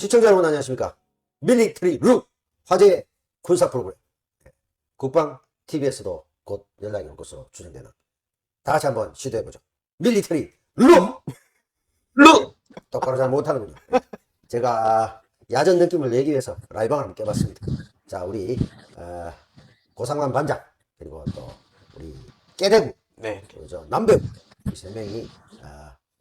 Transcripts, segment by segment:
시청자 여러분 안녕하십니까. 밀리터리 룩 화제의 군사 프로그램 국방 TV에서도 곧 연락이 올 것으로 추정되는, 다 같이 한번 시도해보죠. 밀리터리 룩! 똑바로 잘 못하는군요. 제가 야전 느낌을 내기 위해서 라이방을 한번 껴봤습니다. 자, 우리 고상만 반장, 그리고 또 우리 깨대구, 네. 저 남배우 이 세 명이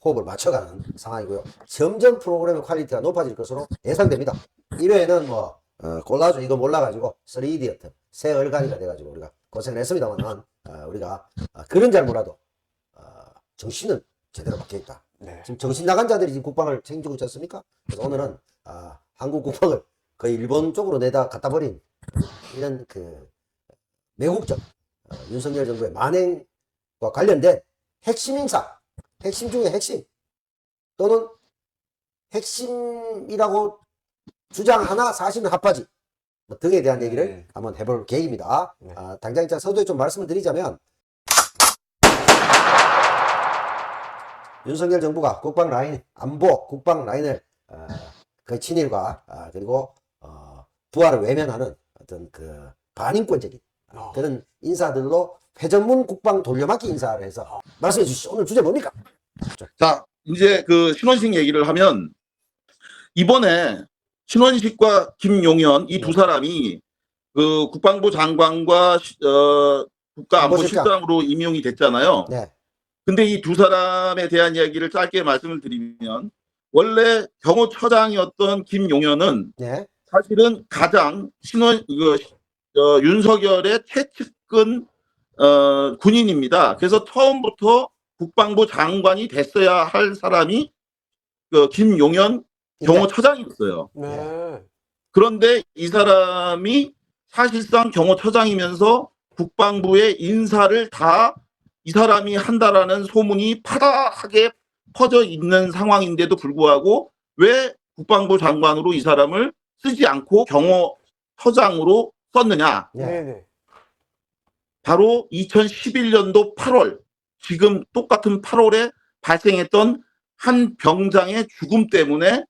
호흡을 맞춰가는 상황이고요. 점점 프로그램의 퀄리티가 높아질 것으로 예상됩니다. 1회에는 뭐 콜라주 이거 몰라가지고 3D였던 새 얼간이가 돼가지고 우리가 고생을 했습니다만, 우리가 그런 잘 몰라도 정신은 제대로 박혀있다. 네. 지금 정신 나간 자들이 지금 국방을 책임지고 있지 않습니까? 그래서 오늘은 한국 국방을 거의 일본 쪽으로 내다 갖다 버린 이런 그 매국적 윤석열 정부의 만행과 관련된 핵심 인사, 핵심 중에 핵심 또는 핵심이라고 주장하나 사실은 핫바지 뭐 등에 대한 얘기를 한번 해볼 계획입니다. 네. 당장 일단 서두에 좀 말씀을 드리자면, 윤석열 정부가 국방 라인, 안보 국방 라인을 그 친일과 그리고 부활을 외면하는 어떤 그 반인권적인 그런 인사들로 회전문 국방 돌려막기 인사를 해서 말씀해 주시죠. 오늘 주제 뭡니까? 자, 이제 그 신원식 얘기를 하면, 이번에 신원식과 김용현 이 두 사람이 그 국방부 장관과 국가안보실장으로 임용이 됐잖아요. 네. 근데 이 두 사람에 대한 이야기를 짧게 말씀을 드리면, 원래 경호처장이었던 김용현은 네. 사실은 가장 윤석열의 최측근 군인입니다. 그래서 처음부터 국방부 장관이 됐어야 할 사람이 그 김용현 경호처장이었어요. 네. 그런데 이 사람이 사실상 경호처장이면서 국방부의 인사를 다 이 사람이 한다라는 소문이 파다하게 퍼져 있는 상황인데도 불구하고 왜 국방부 장관으로 이 사람을 쓰지 않고 경호처장으로 썼느냐? 네. 네. 바로 2011년도 8월, 지금 똑같은 8월에 발생했던 한 병장의 죽음 때문에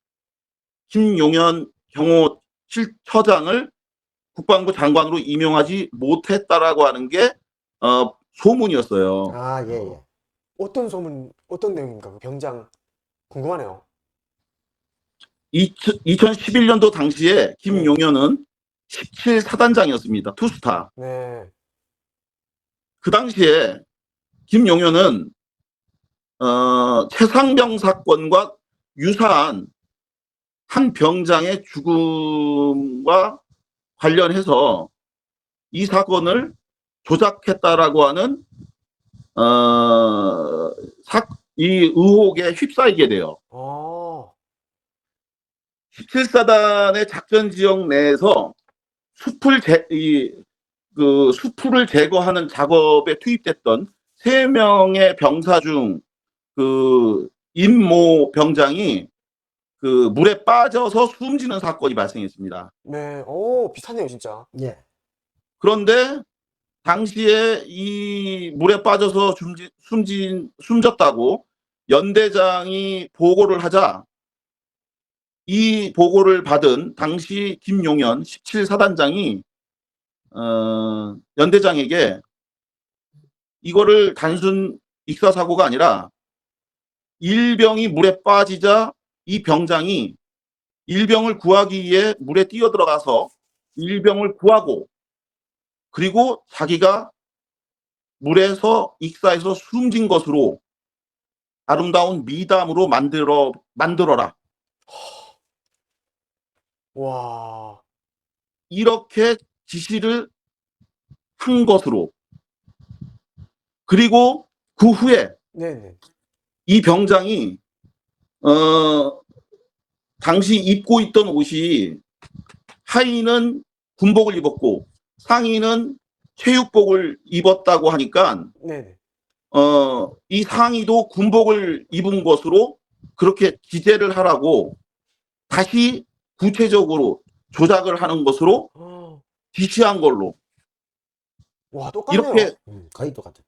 김용현 경호처장을 국방부 장관으로 임용하지 못했다라고 하는 게 소문이었어요. 예. 어떤 소문, 어떤 내용입니까? 그 병장 궁금하네요. 2011년도 당시에 김용현은 17사단장이었습니다. 투스타. 네. 그 당시에 김용현은 최상병 사건과 유사한 한 병장의 죽음과 관련해서 이 사건을 조작했다라고 하는 이 의혹에 휩싸이게 돼요. 17사단의 작전 지역 내에서 수풀을 제거하는 작업에 투입됐던 3명의 병사 중 그 임모 병장이 그 물에 빠져서 숨지는 사건이 발생했습니다. 네. 오, 비슷하네요, 진짜. 예. 그런데 당시에 이 물에 빠져서 숨졌다고 연대장이 보고를 하자, 이 보고를 받은 당시 김용현 17사단장이 연대장에게 이거를 단순 익사사고가 아니라 일병이 물에 빠지자 이 병장이 일병을 구하기 위해 물에 뛰어들어가서 일병을 구하고, 그리고 자기가 물에서 익사해서 숨진 것으로 아름다운 미담으로 만들어라. 와. 이렇게 지시를 한 것으로. 그리고 그 후에 네네. 이 병장이 당시 입고 있던 옷이, 하의는 군복을 입었고 상의는 체육복을 입었다고 하니까 네네. 이 상의도 군복을 입은 것으로 그렇게 기재를 하라고 다시 구체적으로 조작을 하는 것으로 지시한 걸로, 와, 똑같네요. 이렇게 거의 똑같아요.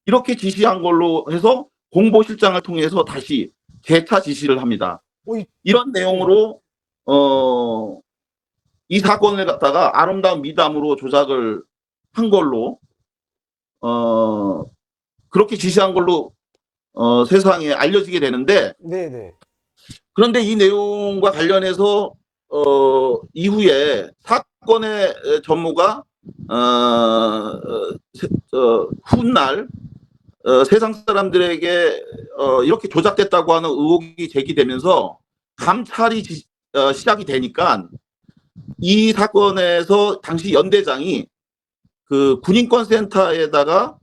이렇게 지시한 걸로 해서 공보실장을 통해서 다시 재차 지시를 합니다. 이런 내용으로 이 사건을 갖다가 아름다운 미담으로 조작을 한 걸로 그렇게 지시한 걸로 세상에 알려지게 되는데, 네네. 그런데 이 내용과 관련해서 이후에 사건의 전모가 훗날 세상 사람들에게 이렇게 조작됐다고 하는 의혹이 제기되면서 감찰이 시작이 되니까 이 사건에서 당시 연대장이 그 군인권센터에다가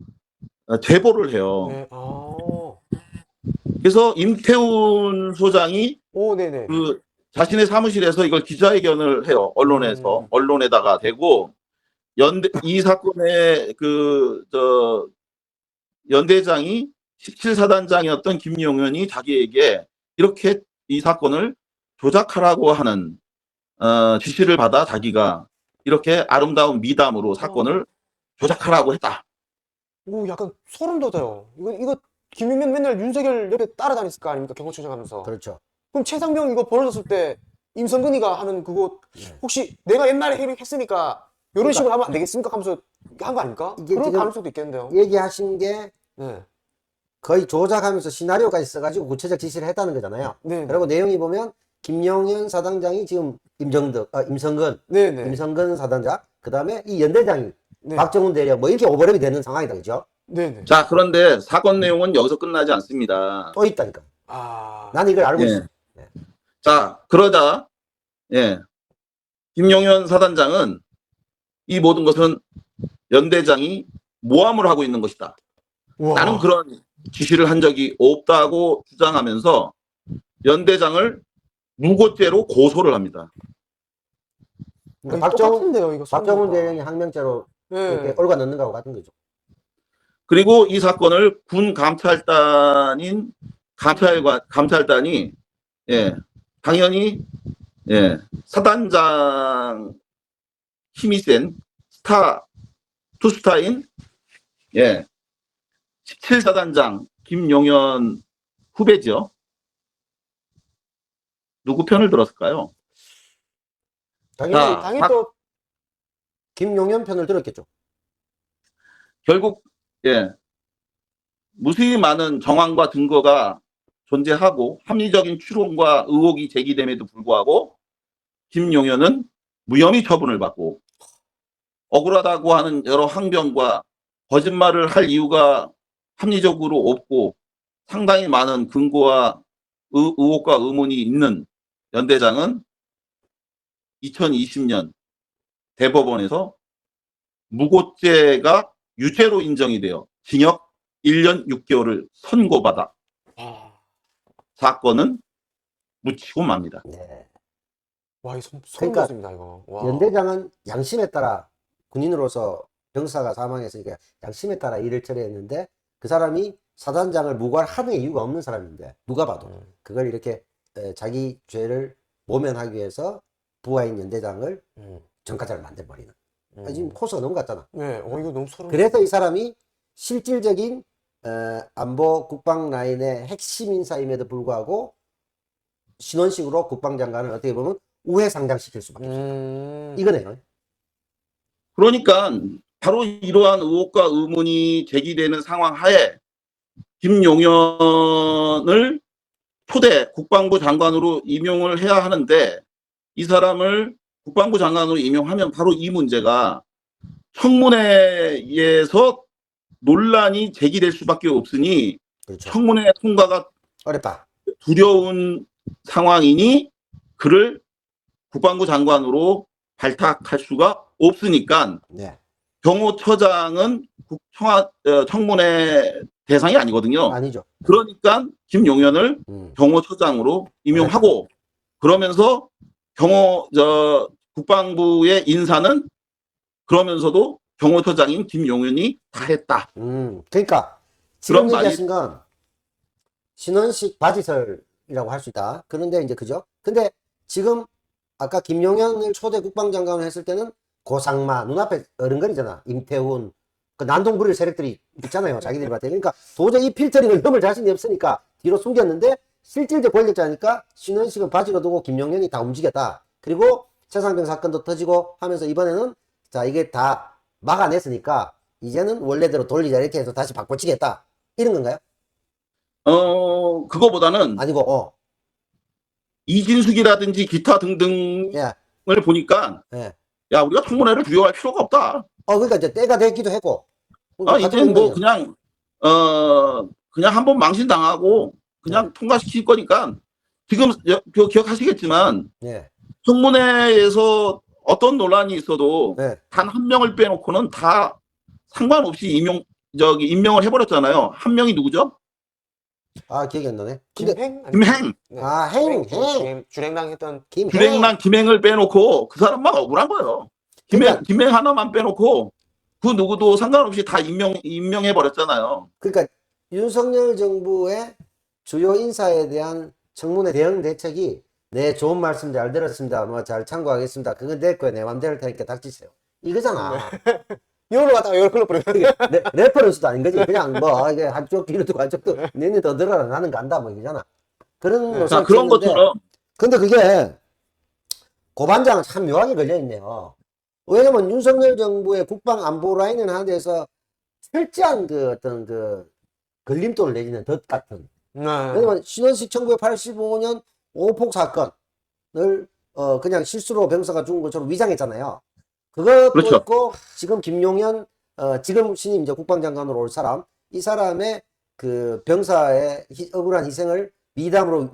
제보를 해요. 네. 아. 그래서 임태훈 소장이 오, 네네. 그 자신의 사무실에서 이걸 기자회견을 해요. 음. 언론에다가 대고 이 사건의 연대장이 17사단장이었던 김용현이 자기에게 이렇게 이 사건을 조작하라고 하는 지시를 받아 자기가 이렇게 아름다운 미담으로 사건을 조작하라고 했다. 오, 약간 소름 돋아요. 이거 김용현 맨날 윤석열 옆에 따라다녔을 거 아닙니까? 경호처장 하면서. 그렇죠. 그럼 최상병 이거 벌어졌을 때 임성근이가 하는 그거 네. 혹시 내가 옛날에 했으니까 이런 그러니까 식으로 하면 안 되겠습니까? 하면서 한 거 아닙니까? 이게 그런 지금 가능성도 있겠는데요. 얘기하신 게 네. 거의 조작하면서 시나리오까지 써가지고 구체적 지시를 했다는 거잖아요. 네. 그리고 내용이 보면 김용현 사단장이 지금 임성근 사단장, 그 다음에 이 연대장이 네. 박정훈 대령 뭐 이렇게 오버랩이 되는 상황이다, 그죠? 네네. 자, 그런데 사건 내용은 여기서 끝나지 않습니다. 또 있다니까. 아. 나는 이걸 알고 예. 있어. 자, 그러자 김용현 사단장은 이 모든 것은 연대장이 모함을 하고 있는 것이다. 우와. 나는 그런 지시를 한 적이 없다고 주장하면서 연대장을 무고죄로 고소를 합니다. 그러니까 똑같은데요, 이거 박정훈 소리가. 대령이 항명죄로 이렇게 네. 올가 넣는 거하고 같은 거죠. 그리고 이 사건을 군 감찰단인 감찰단이 당연히 사단장 힘이 센 투스타인 17사단장 김용현 후배죠. 누구 편을 들었을까요? 당연히 자, 또 김용현 편을 들었겠죠. 결국 무수히 많은 정황과 증거가 존재하고 합리적인 추론과 의혹이 제기됨에도 불구하고 김용현은 무혐의 처분을 받고, 억울하다고 하는 여러 항변과 거짓말을 할 이유가 합리적으로 없고 상당히 많은 근거와 의혹과 의문이 있는 연대장은 2020년 대법원에서 무고죄가 유죄로 인정이 되어 징역 1년 6개월을 선고받아 사건은 묻히고 맙니다. 네. 와, 이 소름 그러니까 돋습니다, 이거. 와. 연대장은 양심에 따라 군인으로서 병사가 사망했으니까 양심에 따라 일을 처리했는데 그 사람이 사단장을 무고할 이유가 없는 사람인데 누가 봐도 그걸 이렇게 자기 죄를 모면하기 위해서 부하인 연대장을 전과자를 만들어버리는. 지금 코스가 너무 같잖아. 네, 이거 너무 소름. 그래서 이 사람이 실질적인 안보 국방 라인의 핵심 인사임에도 불구하고 신원식으로 국방장관을 어떻게 보면 우회상장시킬 수밖에 없어요. 이거네요. 그러니까 바로 이러한 의혹과 의문이 제기되는 상황 하에 김용현을 초대 국방부 장관으로 임용을 해야 하는데, 이 사람을 국방부 장관으로 임용하면 바로 이 문제가 청문회에서 논란이 제기될 수밖에 없으니, 그렇죠. 청문회 통과가 어렵다. 두려운 상황이니 그를 국방부 장관으로 발탁할 수가 없으니까 네. 경호처장은 청문회 대상이 아니거든요. 아니죠. 그러니까 김용현을 경호처장으로 임용하고, 그러면서 국방부의 인사는 그러면서도 경호처장인 김용현이 다 했다. 그러니까 지금 그런 얘기하신 건 신원식 바지설이라고 할 수 있다. 그런데 이제 그죠? 근데 지금 아까 김용현을 초대 국방장관을 했을 때는 고상마 눈앞에 어른거리잖아. 임태훈 그 난동 부릴 세력들이 있잖아요. 자기들이 봤을 때. 그러니까 도저히 이 필터링을 넘을 자신이 없으니까 뒤로 숨겼는데 실질적 권력자니까 신원식은 바지로 두고 김용현이 다 움직였다. 그리고 최상병 사건도 터지고 하면서 이번에는 자 이게 다 막아냈으니까 이제는 원래대로 돌리자 이렇게 해서 다시 바꿔치겠다. 이런 건가요? 그거보다는 아니고 이진숙이라든지 기타 등등을 예, 보니까 예. 야, 우리가 청문회를 두려워할 필요가 없다. 그러니까 이제 때가 됐기도 했고. 이제 뭐 그냥 한번 망신당하고 그냥 통과시킬 거니까 지금 기억하시겠지만 예, 청문회에서 어떤 논란이 있어도 예. 단 한 명을 빼놓고는 다 상관없이 임명을 해버렸잖아요. 한 명이 누구죠? 기억이 안 나네. 근데 김행? 김행. 네. 행. 주랭랑 했던 김행. 주랭랑 김행을 빼놓고 그 사람만 억울한 거예요. 김행 하나만 빼놓고 그 누구도 상관없이 다 임명해 버렸잖아요. 그러니까 윤석열 정부의 주요 인사에 대한 청문회 대응 대책이 네 좋은 말씀 잘 들었습니다. 뭐 잘 참고하겠습니다. 그건 내 거에 내 맘대로 할 테니까 닥치세요. 이거잖아. 요로 갔다가 요로 끌어버리면 레퍼런스도 아닌 거지. 그냥 뭐 이게 한쪽 뒤로 두고 한쪽도 너네 더 들어라 나는 간다 뭐 이거잖아. 그런 자, 노선을 그런 취했는데 것처럼 근데 그게 고반장은 참 묘하게 걸려있네요. 왜냐면 윤석열 정부의 국방 안보 라인을 하는 데서 철저한 그 어떤 그 걸림돌을 내리는 덫 같은. 왜냐면 신원식 1985년 오폭 사건을 그냥 실수로 병사가 죽은 것처럼 위장했잖아요. 그것도 그렇죠. 있고 지금 김용현 지금 신임 이제 국방장관으로 올 사람 이 사람의 그 병사의 억울한 희생을 미담으로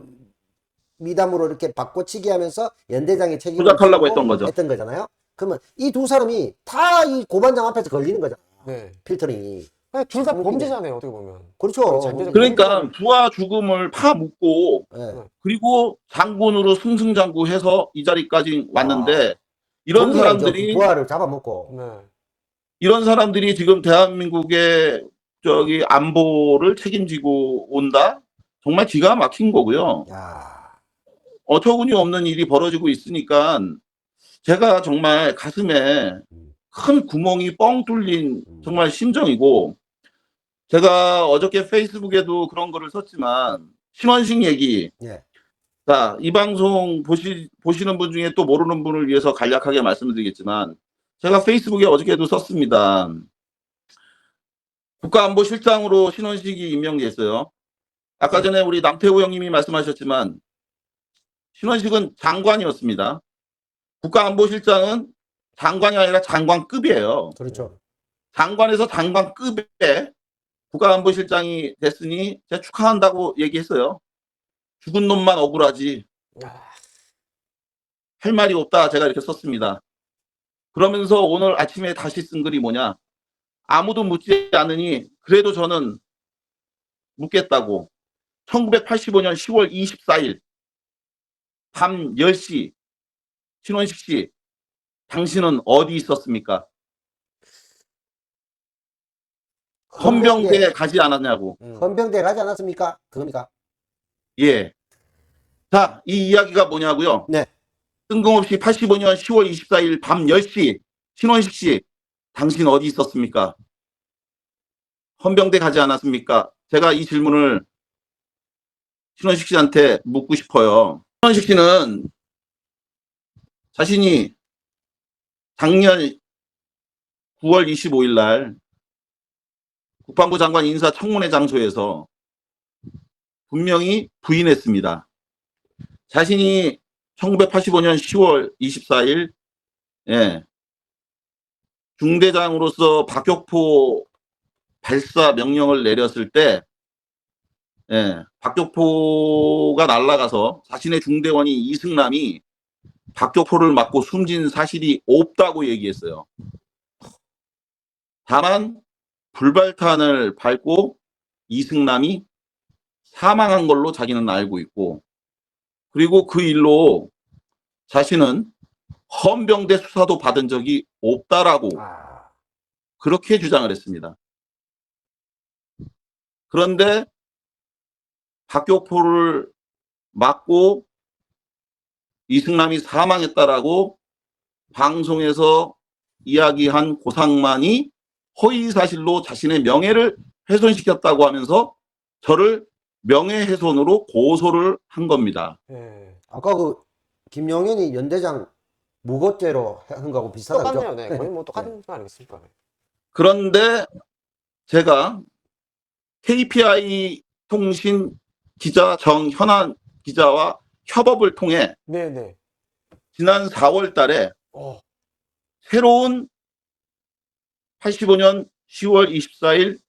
이렇게 바꿔치기 하면서 연대장의 책임을 조작하려고 지고 했던 거죠. 거잖아요. 그러면 이 두 사람이 다 이 고반장 앞에서 걸리는 거잖아. 네. 필터링이. 둘 다 범죄자네요, 어떻게 보면. 그렇죠. 잔재적 그러니까 부하 죽음을 파묻고 예. 그리고 장군으로 승승장구해서 이 자리까지 왔는데 이런 정리가 이제 사람들이 부하를 잡아먹고. 네. 이런 사람들이 지금 대한민국의 안보를 책임지고 온다? 정말 기가 막힌 거고요. 야. 어처구니 없는 일이 벌어지고 있으니까 제가 정말 가슴에 큰 구멍이 뻥 뚫린 정말 심정이고 제가 어저께 페이스북에도 그런 거를 썼지만 신원식 얘기 예. 자, 이 방송 보시는 분 중에 또 모르는 분을 위해서 간략하게 말씀을 드리겠지만 제가 페이스북에 어저께도 썼습니다. 국가안보실장으로 신원식이 임명됐어요. 아까 전에 우리 남태우 형님이 말씀하셨지만 신원식은 장관이었습니다. 국가안보실장은 장관이 아니라 장관급이에요. 그렇죠. 장관에서 장관급에 국가안보실장이 됐으니 제가 축하한다고 얘기했어요. 죽은 놈만 억울하지. 할 말이 없다. 제가 이렇게 썼습니다. 그러면서 오늘 아침에 다시 쓴 글이 뭐냐. 아무도 묻지 않으니 그래도 저는 묻겠다고. 1985년 10월 24일 밤 10시 신원식 씨 당신은 어디 있었습니까? 헌병대에 가지 않았냐고. 헌병대 가지 않았습니까? 그겁니까? 예. 자, 이 이야기가 뭐냐고요? 네. 뜬금없이 85년 10월 24일 밤 10시 신원식 씨 당신 어디 있었습니까? 헌병대 가지 않았습니까? 제가 이 질문을 신원식 씨한테 묻고 싶어요. 신원식 씨는 자신이 작년 9월 25일 날 국방부 장관 인사청문회 장소에서 분명히 부인했습니다. 자신이 1985년 10월 24일 중대장으로서 박격포 발사 명령을 내렸을 때 박격포가 날아가서 자신의 중대원이 이승남이 박격포를 맞고 숨진 사실이 없다고 얘기했어요. 다만 불발탄을 밟고 이승남이 사망한 걸로 자기는 알고 있고 그리고 그 일로 자신은 헌병대 수사도 받은 적이 없다라고 그렇게 주장을 했습니다. 그런데 박격포를 맞고 이승남이 사망했다라고 방송에서 이야기한 고상만이 허위사실로 자신의 명예를 훼손시켰다고 하면서 저를 명예훼손으로 고소를 한 겁니다. 예. 아까 그 김용현이 연대장 무고죄로 한 거하고 비슷하다죠? 똑같네요. 네. 거의 뭐 똑같은 거 아니겠습니까? 그런데 제가 KPI 통신 기자 정현안 기자와 협업을 통해 네네. 지난 4월 달에 어. 새로운 85년 10월 24일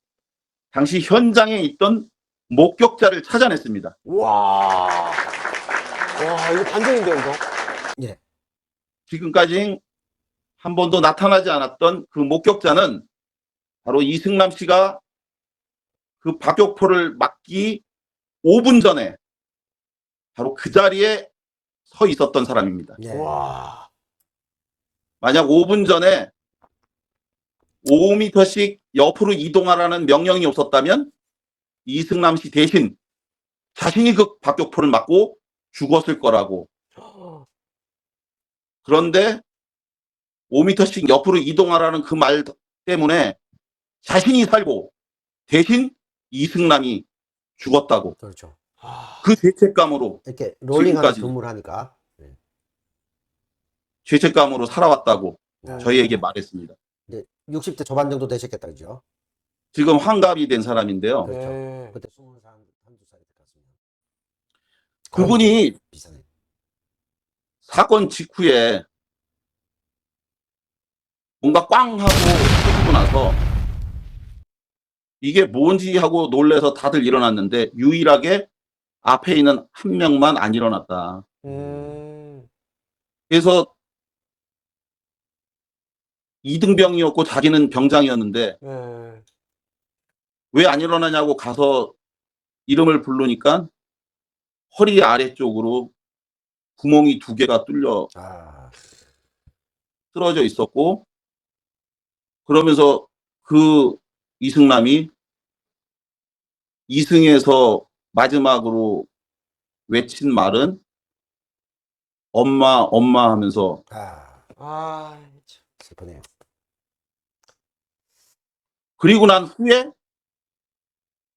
당시 현장에 있던 목격자를 찾아냈습니다. 와. 와, 이거 반전인데요, 이거? 예. 지금까지 한 번도 나타나지 않았던 그 목격자는 바로 이승남 씨가 그 박격포를 맞기 5분 전에 바로 그 자리에 서 있었던 사람입니다. 예. 와. 만약 5분 전에 5m씩 옆으로 이동하라는 명령이 없었다면 이승남 씨 대신 자신이 그 박격포를 맞고 죽었을 거라고. 그런데 5m씩 옆으로 이동하라는 그 말 때문에 자신이 살고 대신 이승남이 죽었다고. 그렇죠. 아. 그 죄책감으로 이렇게 롤링하는 지금까지. 근무를 하니까. 예. 죄책감으로 살아왔다고 네. 저희에게 말했습니다. 이제 60대 초반 정도 되셨겠다, 그죠? 지금 환갑이 된 사람인데요. 그렇죠. 네. 그때 20살, 한두 살이 됐습니다. 그분이 비싸네. 사건 직후에 뭔가 꽝 하고 터지고 나서 이게 뭔지 하고 놀래서 다들 일어났는데 유일하게 앞에 있는 한 명만 안 일어났다. 그래서 이등병이었고 자기는 병장이었는데 네. 왜 안 일어나냐고 가서 이름을 부르니까 허리 아래쪽으로 구멍이 2개가 뚫려 아, 쓰러져 있었고 그러면서 그 이승남이 이승에서 마지막으로 외친 말은 엄마 엄마 하면서 아, 참. 슬프네요. 그리고 난 후에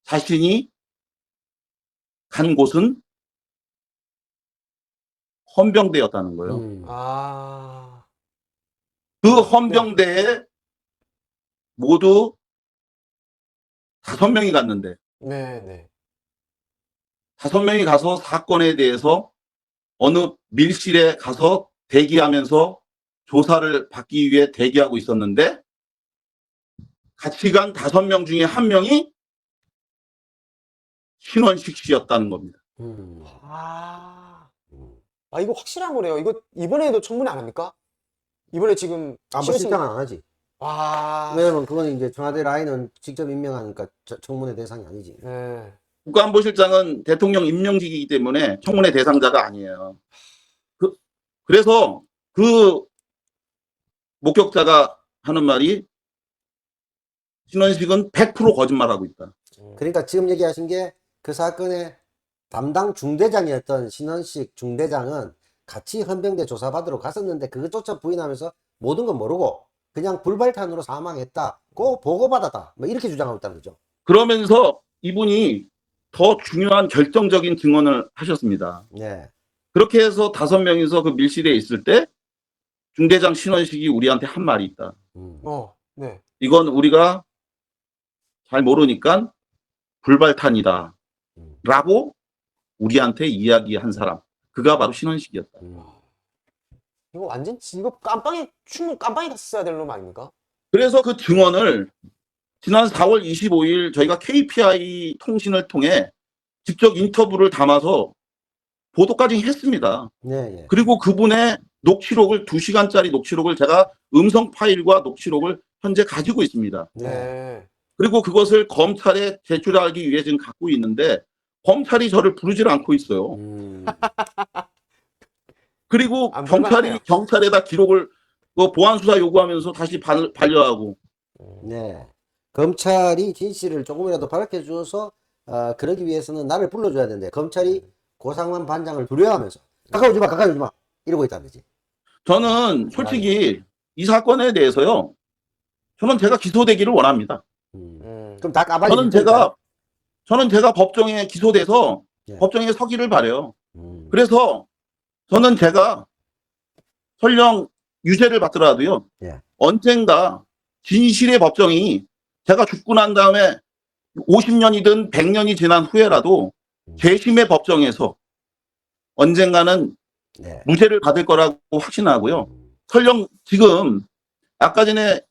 자신이 간 곳은 헌병대였다는 거예요. 아. 그 헌병대에 모두 5명이 갔는데 네네. 5명이 가서 사건에 대해서 어느 밀실에 가서 대기하면서 조사를 받기 위해 대기하고 있었는데 같이 간 5명 중에 1명이 신원식 씨였다는 겁니다. 아. 아, 이거 확실한 거네요. 이거 이번에도 청문회 안 합니까? 이번에 지금 뭐 신혜진- 실장 안 하지. 와. 왜냐면 그건 이제 청와대 라인은 직접 임명하니까 청문회 대상이 아니지. 네. 국가안보실장은 대통령 임명직이기 때문에 청문회 대상자가 아니에요. 그래서 그 목격자가 하는 말이 신원식은 100% 거짓말하고 있다. 그러니까 지금 얘기하신 게 그 사건의 담당 중대장이었던 신원식 중대장은 같이 헌병대 조사받으러 갔었는데 그것조차 부인하면서 모든 건 모르고 그냥 불발탄으로 사망했다고 보고받았다. 뭐 이렇게 주장하고 있다는 거죠. 그러면서 이분이 더 중요한 결정적인 증언을 하셨습니다. 네. 그렇게 해서 5명이서 그 밀실에 있을 때 중대장 신원식이 우리한테 한 말이 있다. 네. 이건 우리가 잘 모르니까 불발탄이다. 라고 우리한테 이야기한 사람. 그가 바로 신원식이었다. 이거 완전 이거 충분 깜빵이 갔어야 될 놈 아닙니까? 그래서 그 증언을 지난 4월 25일 저희가 KPI 통신을 통해 직접 인터뷰를 담아서 보도까지 했습니다. 네, 예. 그리고 그분의 녹취록을 2시간짜리 녹취록을 제가 음성 파일과 녹취록을 현재 가지고 있습니다. 네. 그리고 그것을 검찰에 제출하기 위해 지금 갖고 있는데 검찰이 저를 부르질 않고 있어요. 그리고 안 불만해요. 경찰에다 기록을 보안 수사 요구하면서 다시 반려하고. 네. 검찰이 진실을 조금이라도 밝혀줘서 그러기 위해서는 나를 불러줘야 되는데 검찰이 고상만 반장을 두려워하면서 가까이 오지 마 이러고 있다는 거지. 저는 솔직히 이 사건에 대해서요. 저는 제가 기소되기를 원합니다. 그럼 다 까발리. 저는 제가 저는 제가 법정에 기소돼서 예. 법정에 서기를 바래요. 음. 그래서 저는 제가 설령 유죄를 받더라도요. 예. 언젠가 진실의 법정이 제가 죽고 난 다음에 50년이든 100년이 지난 후에라도 재심의 법정에서 언젠가는 네. 무죄를 받을 거라고 확신하고요. 음. 설령 지금 아까 전에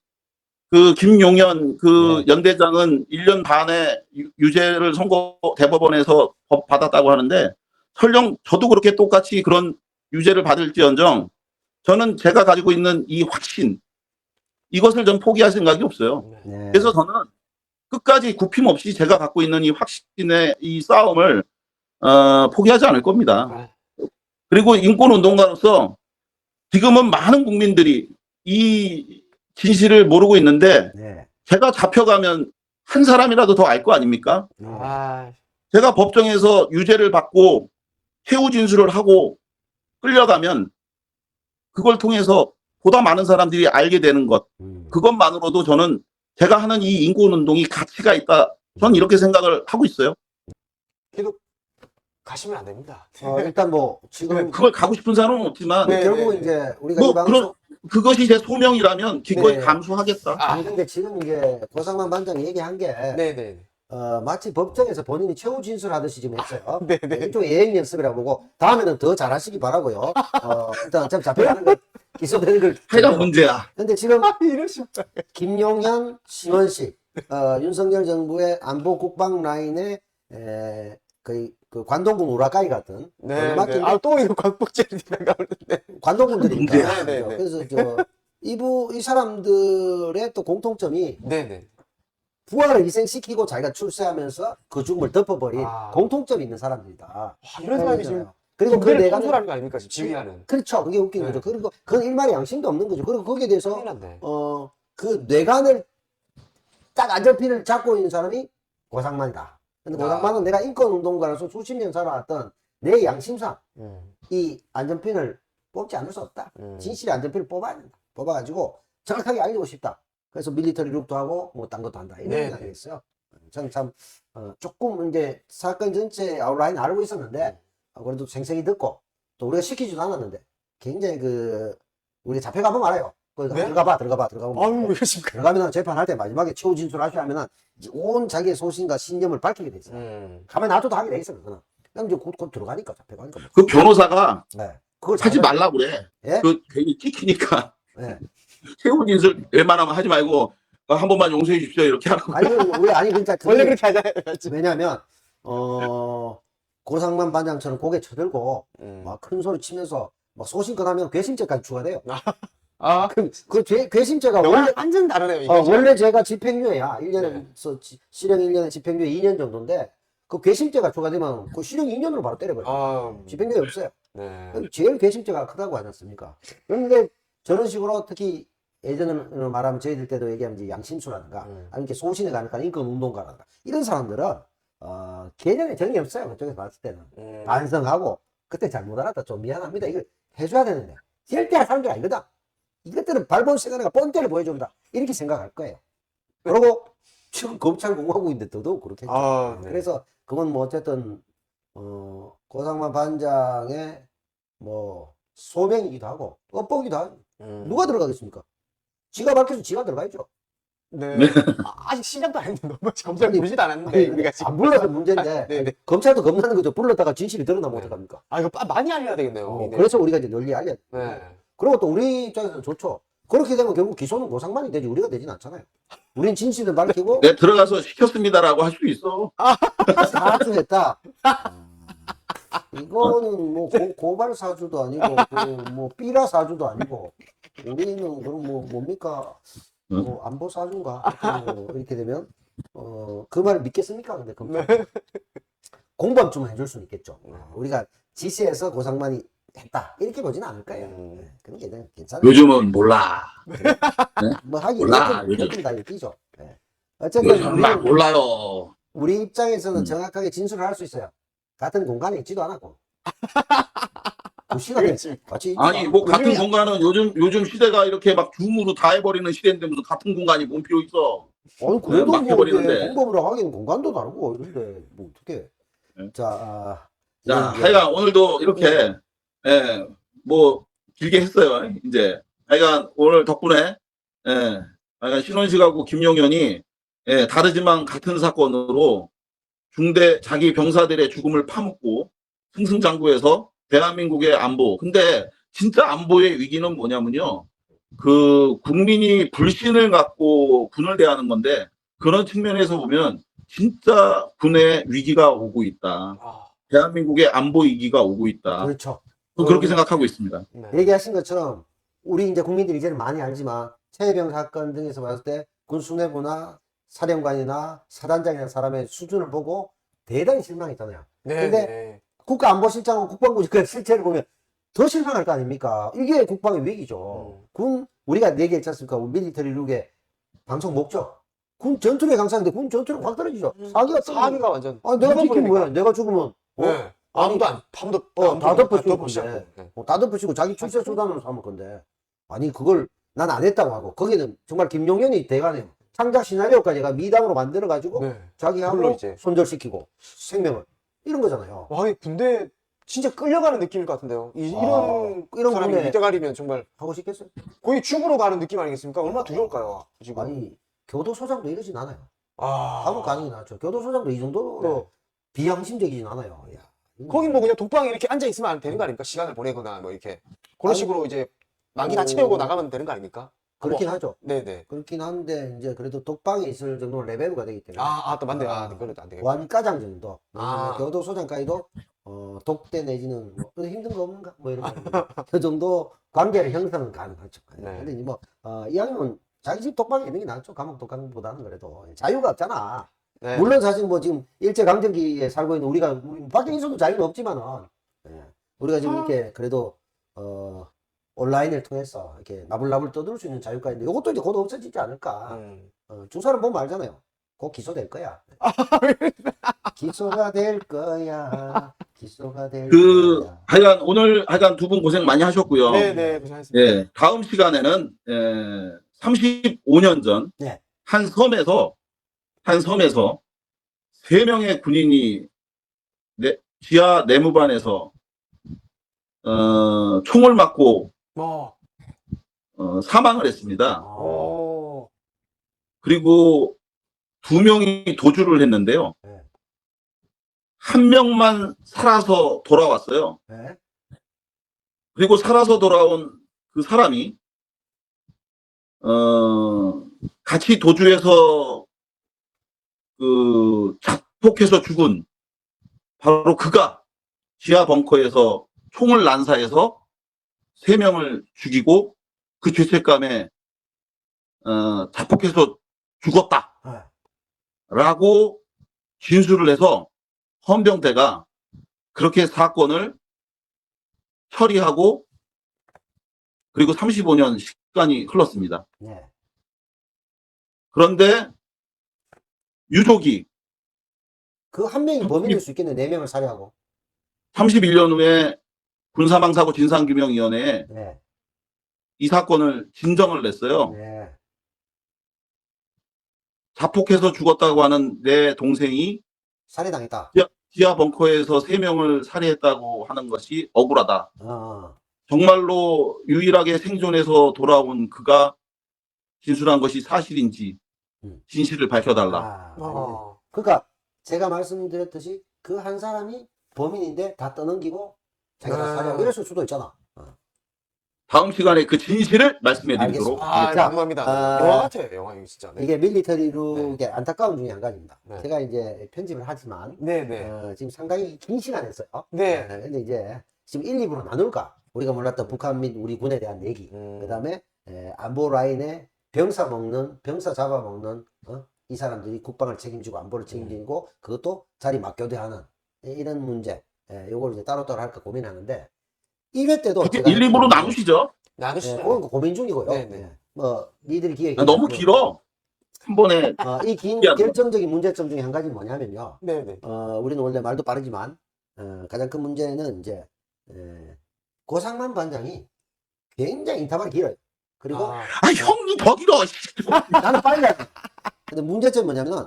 그 김용현 그 네. 연대장은 1년 반에 유죄를 선고 대법원에서 받았다고 하는데 설령 저도 그렇게 똑같이 그런 유죄를 받을지언정 저는 제가 가지고 있는 이 확신 이것을 전 포기할 생각이 없어요. 네. 그래서 저는 끝까지 굽힘 없이 제가 갖고 있는 이 확신의 이 싸움을 포기하지 않을 겁니다. 그리고 인권운동가로서 지금은 많은 국민들이 이 진실을 모르고 있는데 네. 제가 잡혀가면 한 사람이라도 더 알 거 아닙니까? 아, 제가 법정에서 유죄를 받고 최후 진술을 하고 끌려가면 그걸 통해서 보다 많은 사람들이 알게 되는 것 그것만으로도 저는 제가 하는 이 인권운동이 가치가 있다. 저는 이렇게 생각을 하고 있어요. 계속 가시면 안 됩니다. 일단 뭐 지금 그걸 가고 싶은 사람은 없지만 네. 결국은 이제 우리가 뭐 이 방송 그것이 제 소명이라면 기꺼이 네. 감수하겠다. 아니 근데 지금 이제 고상만 반장이 얘기한 게 네네. 마치 법정에서 본인이 최후 진술하듯이 지금 했어요. 네네. 일종의 예행 연습이라고 보고 다음에는 더 잘하시기 바라고요. 일단 어차피 잡혀가는 걸 기소되는 걸. 해가 문제야. 근데 지금 이러시면. 김용현, 심원식, 윤석열 정부의 안보 국방 라인의 그 관동군 우라카이 같은 네. 맞긴 아, 또 이거 광복절이니까 나오는데. 관동군들이니까. 네, 네, 네. 그래서 이 사람들의 또 공통점이 네네. 부하를 희생시키고 자기가 출세하면서 그 죽음을 덮어버린 아. 공통점이 있는 사람들이다. 이런 사람이 지금 그리고 그 군대를 내가 통솔하는 거 아닙니까? 지금 지휘하는. 그렇죠. 그게 웃긴 네. 거죠. 그리고 그건 일말의 양심도 없는 거죠. 그리고 거기에 대해서 큰일 났네. 그 뇌관을 딱 안전핀을 잡고 있는 사람이 고상만이다. 근데 고상만은 내가 인권운동가로서 수십 년 살아왔던 내 양심상 이 안전핀을 뽑지 않을 수 없다. 진실의 안전핀을 뽑아야 된다. 뽑아가지고 정확하게 알리고 싶다. 그래서 밀리터리 룩도 하고 뭐 딴 것도 한다. 이런 네. 생각이 있어요. 저는 참 조금 이제 사건 전체 아웃라인 알고 있었는데 그래도 생생히 듣고 또 우리가 시키지도 않았는데 굉장히 우리 잡혀가면 알아요. 네? 들어가고 아유, 이러십니까? 들어가면 재판할 때 마지막에 최후 진술하셔야 하면은 이제 온 자기의 소신과 신념을 밝히게 돼 있어요. 가만 놔둬도 하게 돼 있어요. 그거는. 그냥 이제 곧 들어가니까 잡혀가니까. 뭐. 그 변호사가 네. 그걸 하지 잘해요. 말라고 그래. 예? 그 괜히 찍히니까 네. 최후 진술 웬만하면 하지 말고 한 번만 용서해 주십시오 이렇게 하라고. 아니 그러니까 원래 그렇게 하잖아요. 왜냐하면 고상만 반장처럼 고개 쳐들고 막 큰 소리 치면서 막 소신껏 하면 괘씸죄까지 추가돼요. 아, 그 괘씸죄가 원래 완전 다르네요. 이거. 원래 제가 집행유예야. 1년에서 실형 1년에 집행유예 2년 정도인데 그 괘씸죄가 추가되면 그 실형 2년으로 바로 때려버려요. 아, 집행유예 없어요. 네. 제일 괘씸죄가 크다고 하지 않습니까? 그런데 저런 식으로 특히 예전에 말하면 저희들 때도 얘기하면 이제 양심수라든가 아니면 이렇게 소신에 가니까 인권운동가라든가 이런 사람들은 개념에 정이 없어요. 그쪽에서 봤을 때는 반성하고 그때 잘못 알았다 좀 미안합니다 이걸 해줘야 되는데 절대 할 사람들 아니거든. 이것들은 발본 시간에가 뻔때를 보여준다 이렇게 생각할 거예요. 그리고 지금 검찰 공화국인데 더더욱 그렇게 아, 네. 그래서 그건 뭐 어쨌든 고상만 반장의 뭐 소명이기도 하고 업보기도 하고 누가 들어가겠습니까? 지가 밝혀서 지가 들어가야죠. 네. 아직 시작도 안 했는데 너무 검찰 부르지도 않았는데 아니, 우리가 지금 안 불러서 문제인데 네, 네. 검찰도 겁나는 거죠. 불렀다가 진실이 드러나면 어떡합니까? 아 이거 많이 알려야 되겠네요. 네. 그래서 우리가 이제 널리 알려야 돼. 네. 그리고 또 우리 입장에서는 좋죠. 그렇게 되면 결국 기소는 고상만이 되지 우리가 되진 않잖아요. 우린 진실을 밝히고 내 들어가서 시켰습니다라고 할 수 있어. 사주했다. 이거는 뭐 고발 사주도 아니고 뭐 삐라 사주도 아니고 우리는 그럼 뭐 뭡니까? 뭐 안보 사주인가? 이렇게 되면 그 말을 믿겠습니까? 근데 공범 좀 해줄 수는 있겠죠. 우리가 지시해서 고상만이 했다 이렇게 보지는 않을 거예요. 그런 게 괜찮아요. 요즘은 몰라. 뭐 하긴 몰라, 요즘 다 읽히죠. 어쨌든 요즘 막 몰라요. 우리 입장에서는 정확하게 진술을 할 수 있어요. 같은 공간에 있지도 않았고. 그 시간에 같이 있지도 아니 뭐 않고. 같은 공간은 요즘 시대가 이렇게 막 줌으로 다 해버리는 시대인데 무슨 같은 공간이 뭔 필요 있어? 아니, 그래도 뭐, 막혀버리는데. 이게 공범으로 하기엔 공간도 다르고, 이런데, 뭐, 어떻게. 네. 자, 자, 이제 하여간 오늘도 이렇게, 예, 뭐, 길게 했어요. 이제. 하여간 오늘 덕분에, 예, 하여간 신원식하고 김용현이, 예, 다르지만 같은 사건으로 중대 자기 병사들의 죽음을 파묻고 승승장구해서 대한민국의 안보. 근데 진짜 안보의 위기는 뭐냐면요. 그 국민이 불신을 갖고 군을 대하는 건데 그런 측면에서 보면 진짜 군의 위기가 오고 있다. 아, 대한민국의 안보 위기가 오고 있다. 그렇죠. 그렇게 생각하고 있습니다. 네. 얘기하신 것처럼, 우리 이제 국민들이 이제는 많이 알지만, 최혜병 사건 등에서 봤을 때, 군 수뇌부나 사령관이나 사단장이라는 사람의 수준을 보고 대단히 실망했잖아요. 네, 근데 네. 국가안보실장하고 국방부 그 실체를 보면 더 실망할 거 아닙니까? 이게 국방의 위기죠. 군, 우리가 얘기했지 않습니까? 우리 밀리터리 룩의 방송 목적. 군 전투력이 강상인데 군 전투력 확 떨어지죠. 사기가 떨어지죠. 사기가 완전. 아, 내가 지키면 죽어버리니까. 뭐야? 내가 죽으면, 어? 네. 아무도 안, 아무도 다 덮어씌우고 덮어씌우고. 건데. 네. 다 덮어씌우고 자기 출세 수단으로 삼을 건데. 아니, 그걸 난 안 했다고 하고, 거기는 정말 김용현이 대가네요. 창작 시나리오까지 가 미담으로 만들어가지고, 네. 자기하고 그걸로 이제. 손절시키고, 생명을. 이런 거잖아요. 와, 이 군대 진짜 끌려가는 느낌일 것 같은데요. 이런 사람이 군대 이때가리면 정말 하고 싶겠어요? 거의 죽으러 가는 느낌 아니겠습니까? 얼마나 두려울까요? 지금. 아니, 교도소장도 이러진 않아요. 아, 감옥 가는 게 낫죠. 교도소장도 이 정도로 비양심적이진 않아요. 야, 거긴 뭐 그냥 독방에 이렇게 앉아 있으면 안 되는 거 아닙니까? 시간을 보내거나 뭐 이렇게 그런 아니, 식으로 이제 만기 다 채우고 나가면 되는 거 아닙니까? 그렇긴 뭐, 하죠. 네네. 그렇긴 한데, 이제 그래도 독방에 있을 정도 레벨가 되기 때문에. 또 맞네. 그래도 안 되겠다. 완과장 정도. 아. 교도소장까지도, 독대 내지는, 뭐, 힘든 거 없는가? 뭐 이런 거. 그 정도 관계를 형성은 가능하죠. 네. 근데 뭐, 이왕이면 자기 집 독방에 있는 게 낫죠. 감옥 독감보다는 그래도. 자유가 없잖아. 네. 물론 사실 뭐 지금 일제강점기에 살고 있는 우리 밖에 있어도 자유는 없지만은, 우리가 지금 이렇게 그래도, 온라인을 통해서 이렇게 나불나불 떠들 수 있는 자유가 있는데 이것도 이제 곧 없어지지 않을까. 주사를 보면 알잖아요. 곧 기소될 거야. 기소가 될 거야. 기소가 될 그 거야. 하여간 오늘 하여간 두 분 고생 많이 하셨고요. 네네. 고생하셨습니다. 예, 다음 시간에는 35년 전 네. 한 섬에서 3명의 군인이 지하 내무반에서 총을 맞고 뭐. 사망을 했습니다. 오. 그리고 2명이 도주를 했는데요. 네. 1명만 살아서 돌아왔어요. 네. 그리고 살아서 돌아온 그 사람이 같이 도주해서 그 자폭해서 죽은 바로 그가 지하 벙커에서 총을 난사해서 3명을 죽이고 그 죄책감에 자폭해서 죽었다라고 진술을 해서 헌병대가 그렇게 사건을 처리하고 그리고 35년 시간이 흘렀습니다. 네. 그런데 유족이 그 한 명이 범인일 수 있겠네. 4명을 살해하고. 31년 후에 군사망사고 진상규명위원회에 네. 이 사건을 진정을 냈어요. 네. 자폭해서 죽었다고 하는 내 동생이 살해당했다. 지하 벙커에서 3명을 살해했다고 하는 것이 억울하다. 정말로 유일하게 생존해서 돌아온 그가 진술한 것이 사실인지 진실을 밝혀달라. 그러니까 제가 말씀드렸듯이 그 한 사람이 범인인데 다 떠넘기고 자기가 살해하고 이랬을 수도 있잖아. 다음 시간에 그 진실을 말씀해 드리도록 알겠습니다. 자, 감사합니다. 영화 같아요. 영화 이거 진짜. 네. 이게 밀리터리 룩의 안타까운 중에 한 가지입니다. 네. 제가 이제 편집을 하지만 네네. 지금 상당히 긴 시간 했어요. 네. 근데 이제 지금 1, 2부로 나눌까? 우리가 몰랐던 북한 및 우리 군에 대한 얘기. 그 다음에 안보 라인에 병사 잡아먹는 이 사람들이 국방을 책임지고 안보를 책임지고 그것도 자리 맞교대하는 이런 문제. 요걸 이제 따로따로 할까 고민하는데 1회 때도 1, 2부로 나누시죠. 나누시죠. 그건 고민 중이고요. 네네. 뭐 니들이 기획 너무 길어. 한 번에 이 긴 미안해. 결정적인 문제점 중에 한 가지는 뭐냐면요. 네네. 우리는 원래 말도 빠르지만 가장 큰 문제는 이제 고상만 반장이 굉장히 인터벌이 길어요. 그리고 형이 더 길어. 나는 빨리 하지. 근데 문제점이 뭐냐면은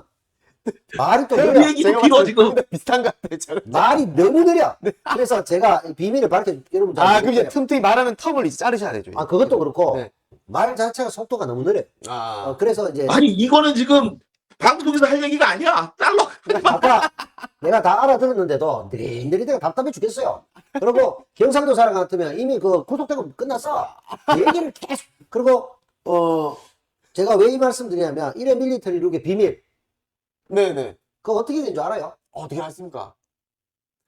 말이 또 그 느려. 얘기도 제가 길어 봤을 지금. 때 비슷한 것 같아요. 저는. 말이 너무 느려. 그래서 제가 이 비밀을 밝혀줄게요. 여러분 잘 아, 그럼 이제 모르세요. 틈틈이 말하면 텀을 이제 자르셔야 되죠. 아, 그것도 그렇고 네. 말 자체가 속도가 너무 느려요. 아, 그래서 이제 아니 이거는 지금 방송에서 할 얘기가 아니야. 잘라. 아까 내가 다 알아들었는데도 느릿느릿해가 답답해 죽겠어요. 그리고 경상도 사람 같으면 이미 그 구속되고 끝났어. 얘기를 계속. 그리고 제가 왜 이 말씀드리냐면 1회 밀리터리 룩의 비밀 네네. 그거 어떻게 된 줄 알아요? 어떻게 알았습니까?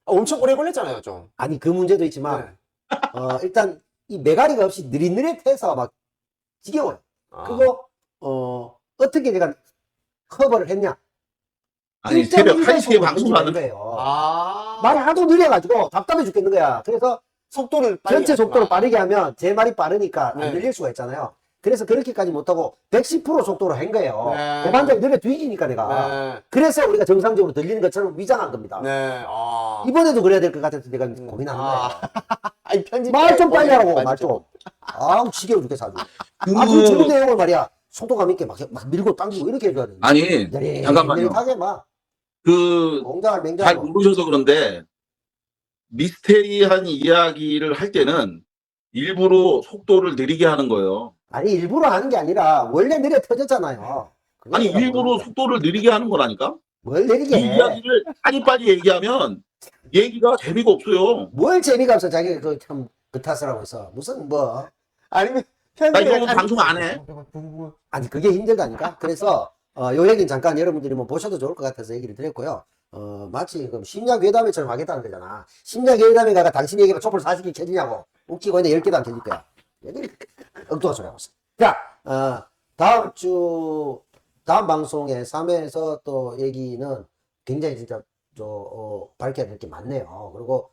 엄청 오래 걸렸잖아요, 좀. 아니 그 문제도 있지만 네. 일단 이 메가리가 없이 느릿느릿해서 막 지겨워요. 아. 그거 어떻게 내가 커버를 했냐? 아니 새벽 1.1 1시에 속으로 방송하는 거예요. 아. 말이 하도 느려가지고 답답해 죽겠는 거야. 그래서 속도를 빨리 전체 속도를 하구나. 빠르게 하면 제 말이 빠르니까 네. 안 들릴 수가 있잖아요. 그래서 그렇게까지 못하고 110% 속도로 한 거예요. 네. 고반장이 느려 뒤지니까 내가. 네. 그래서 우리가 정상적으로 들리는 것처럼 위장한 겁니다. 네. 아. 이번에도 그래야 될 것 같아서 내가 고민하는 아. 거예요. 아니, 편집. 말 좀 빨리 하라고, 빨리 말 좀. 아우, 지겨워 죽겠어, 아주. 그 아주 좋은 내용을 말이야. 속도감 있게 막 밀고 당기고 이렇게 해줘야 돼. 아니 잠깐만요. 하게 막, 그 공장을 잘 맹장으로. 모르셔서 그런데 미스테리한 이야기를 할 때는 일부러 속도를 느리게 하는 거예요. 아니, 일부러 하는 게 아니라, 원래 느려 터졌잖아요. 그걸 아니 내가 일부러 모르는 거야. 속도를 느리게 하는 거라니까. 뭘 이 느리게 해. 이야기를 빨리빨리 얘기하면 얘기가 재미가 없어요. 뭘 재미가 없어, 자기가 그 참, 그 탓을 하고 있어. 무슨 뭐. 아니면 나 이거 방송 안 해. 아니, 그게 힘들다니까? 그래서, 요 얘기는 잠깐 여러분들이 뭐 보셔도 좋을 것 같아서 얘기를 드렸고요. 마치 그럼 심야괴담회처럼 하겠다는 거잖아. 심야괴담회 가가 당신 얘기가 촛불 40개 켜지냐고. 웃기고 있는데 10개도 안 켜질 거야. 얘들 엉뚱한 소리 하고 있어. 자, 다음 방송에 3회에서 또 얘기는 굉장히 진짜, 밝혀야 될 게 많네요. 그리고,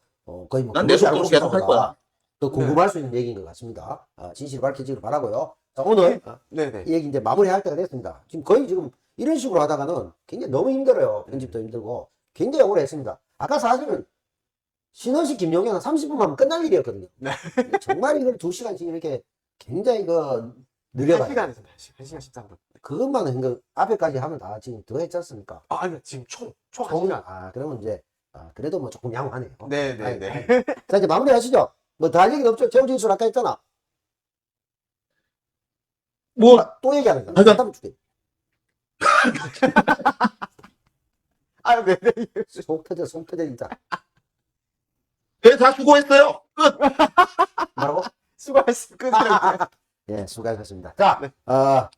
거의 뭐, 난내 그것이 알고 속도로 계속 할 싶다보다 거야. 더 궁금할 수 있는 얘기인 것 같습니다. 진실이 밝혀지길 바라고요. 자, 오늘 네네. 이 얘기 이제 마무리할 때가 됐습니다. 지금 거의 지금 이런 식으로 하다가는 굉장히 너무 힘들어요. 편집도 힘들고 굉장히 오래 했습니다. 아까 사실은 신원식 김용현은 30분만 하면 끝날 일이었거든요. 네. 정말 이걸 2시간씩 이렇게 굉장히 그 한 느려가지고 시간에서 1시간 13분. 그것만 그 앞에까지 하면 다 지금 더 했지 않습니까? 아, 아니, 지금 총 1시간. 그러면 이제 그래도 뭐 조금 양호하네요. 네네네. 자, 이제 마무리 하시죠. 뭐 더 할 얘기는 없죠. 최우진술 아까 했잖아. 뭐 또 얘기하는 거야. 하여간- 답답해 죽겠네. 아, 네네. 속 터져 진짜. 네, 다 수고했어요. 끝. 뭐라고? 수고하셨습니다. 예, 수고하셨습니다. 자,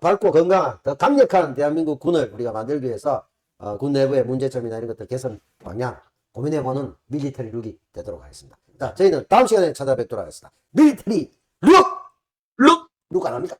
밝고 건강한, 더 강력한 대한민국 군을 우리가 만들기 위해서, 군 내부의 문제점이나 이런 것들 개선 방향 고민해보는 밀리터리 룩이 되도록 하겠습니다. 자, 저희는 다음 시간에 찾아뵙도록 하겠습니다. 밀리터리 룩! 룩. 룩 안 합니까?